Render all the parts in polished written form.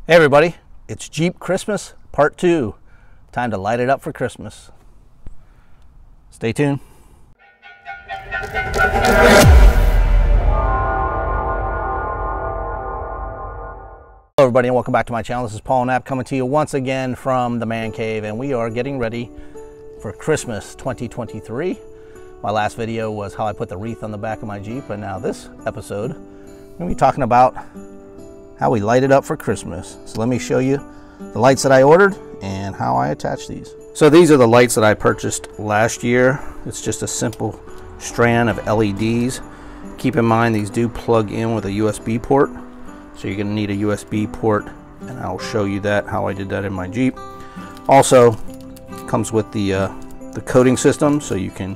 Hey everybody, it's Jeep Christmas Part 2. Time to light it up for Christmas. Stay tuned. Hello everybody and welcome back to my channel. This is Paul Knapp coming to you once again from the Man Cave, and we are getting ready for Christmas 2023. My last video was how I put the wreath on the back of my Jeep, and now this episode I'm going to be talking about how we light it up for Christmas. So let me show you the lights that I ordered and how I attach these. So these are the lights that I purchased last year. It's just a simple strand of LEDs. Keep in mind these do plug in with a USB port. So you're going to need a USB port, and I'll show you that, how I did that in my Jeep. Also comes with the coating system, so you can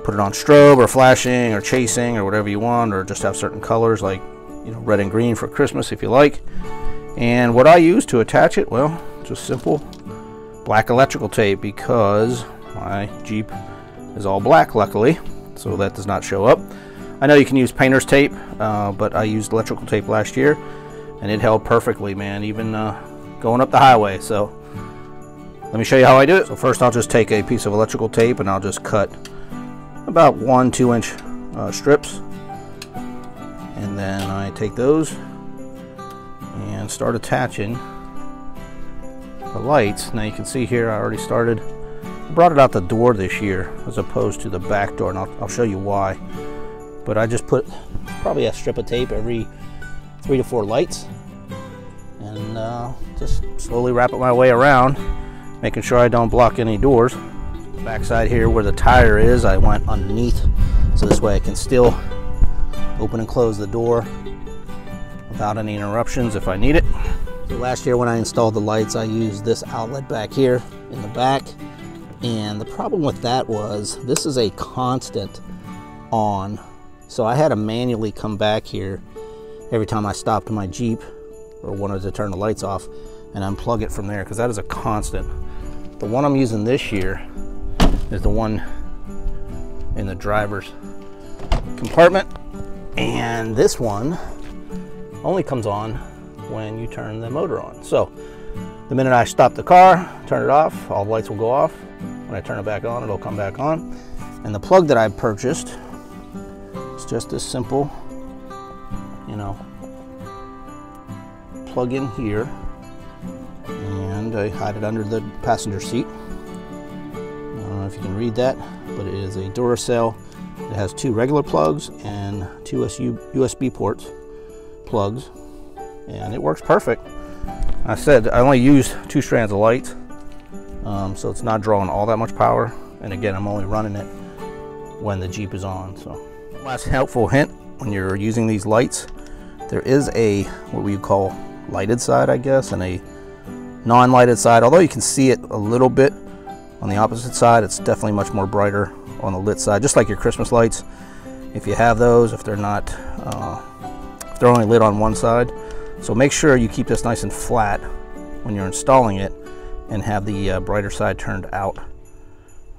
put it on strobe or flashing or chasing or whatever you want, or just have certain colors like, you know, red and green for Christmas if you like. And what I use to attach it, well, just simple black electrical tape, because my Jeep is all black luckily, so that does not show up. I know you can use painter's tape, but I used electrical tape last year and it held perfectly, man, even going up the highway. So let me show you how I do it. So first I'll just take a piece of electrical tape and I'll just cut about 1-2 inch strips. And then I take those and start attaching the lights. Now you can see here I already started. I brought it out the door this year as opposed to the back door, and I'll show you why. But I just put probably a strip of tape every 3 to 4 lights, and just slowly wrap it my way around, making sure I don't block any doors. Backside here where the tire is, I went underneath, so this way I can still open and close the door without any interruptions if I need it. So last year when I installed the lights, I used this outlet back here in the back, and the problem with that was this is a constant on, so I had to manually come back here every time I stopped my Jeep or wanted to turn the lights off and unplug it from there, because that is a constant. The one I'm using this year is the one in the driver's compartment, and this one only comes on when you turn the motor on. So the minute I stop the car, turn it off, all the lights will go off. When I turn it back on, it'll come back on. And the plug that I purchased is just this simple, you know, plug in here, and I hide it under the passenger seat. I don't know if you can read that, but it is a Duracell. It has 2 regular plugs and 2 USB ports plugs, and it works perfect. I said I only used 2 strands of light, so it's not drawing all that much power, and again I'm only running it when the Jeep is on. So last helpful hint, when you're using these lights, there is a what we call lighted side, I guess, and a non-lighted side. Although you can see it a little bit on the opposite side, it's definitely much more brighter on the lit side, just like your Christmas lights. If you have those, if they're not, if they're only lit on one side. So make sure you keep this nice and flat when you're installing it, and have the brighter side turned out.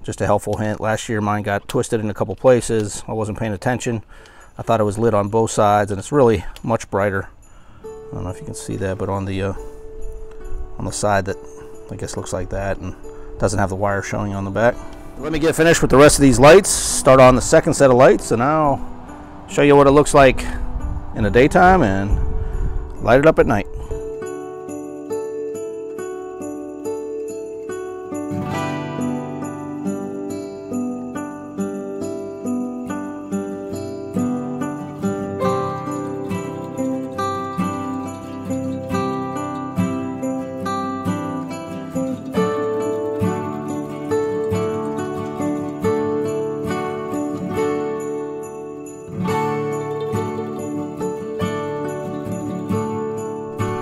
Just a helpful hint. Last year mine got twisted in a couple places. I wasn't paying attention. I thought it was lit on both sides, and it's really much brighter. I don't know if you can see that, but on the side that I guess looks like that and doesn't have the wire showing on the back. Let me get finished with the rest of these lights, start on the second set of lights, and I'll show you what it looks like in the daytime and light it up at night.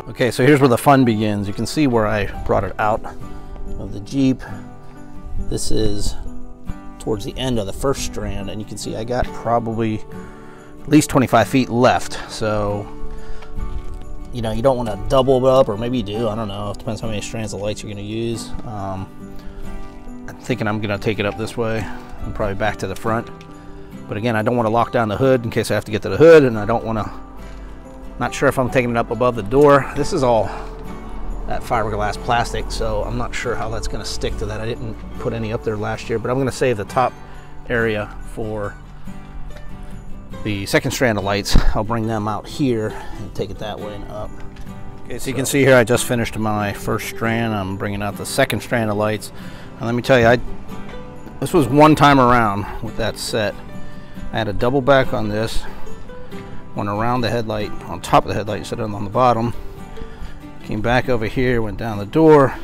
Okay, so here's where the fun begins. You can see where I brought it out of the Jeep. This is towards the end of the first strand, and you can see I got probably at least 25 feet left. So, you know, you don't want to double it up, or maybe you do, I don't know. It depends how many strands of lights you're going to use. I'm thinking I'm going to take it up this way and probably back to the front. But again, I don't want to lock down the hood in case I have to get to the hood, and I don't want to, not sure if I'm taking it up above the door. This is all that fiberglass plastic, so I'm not sure how that's going to stick to that. I didn't put any up there last year, but I'm going to save the top area for the second strand of lights. I'll bring them out here and take it that way and up. Okay, so you can see here I just finished my first strand. I'm bringing out the second strand of lights. And let me tell you, this was one time around with that set. I had a double back on this, went around the headlight, on top of the headlight instead of on the bottom. Came back over here, went down the door,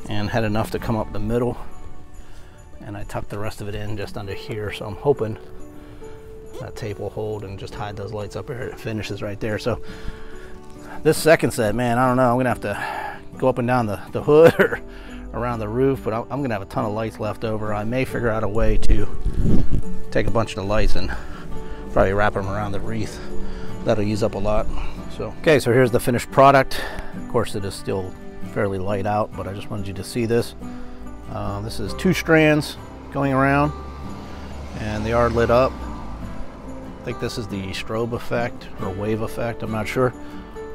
and had enough to come up the middle. And I tucked the rest of it in just under here, so I'm hoping that tape will hold and just hide those lights up here. It finishes right there. So this second set, man, I don't know. I'm gonna have to go up and down the hood or around the roof, but I'm gonna have a ton of lights left over. I may figure out a way to take a bunch of the lights and probably wrap them around the wreath. That'll use up a lot. So, okay, so here's the finished product. Of course, it is still fairly light out, but I just wanted you to see this. This is 2 strands going around, and they are lit up. I think this is the strobe effect or wave effect, I'm not sure.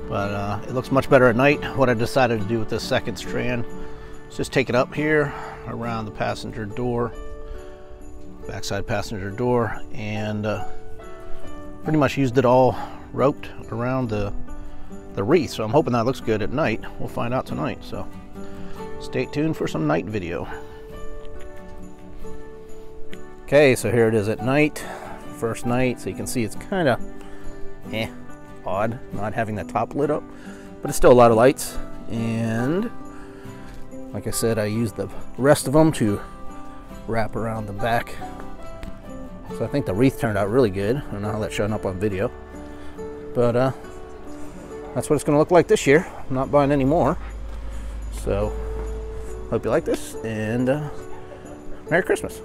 But it looks much better at night. What I decided to do with this second strand is just take it up here around the passenger door, backside passenger door, and pretty much used it all roped around the wreath. So I'm hoping that looks good at night. We'll find out tonight. So stay tuned for some night video. Okay, so here it is at night. First night, so you can see it's kind of odd not having the top lit up, but it's still a lot of lights. And like I said, I used the rest of them to wrap around the back. So I think the wreath turned out really good. I don't know how that's showing up on video, but that's what it's going to look like this year. I'm not buying any more. So hope you like this, and Merry Christmas.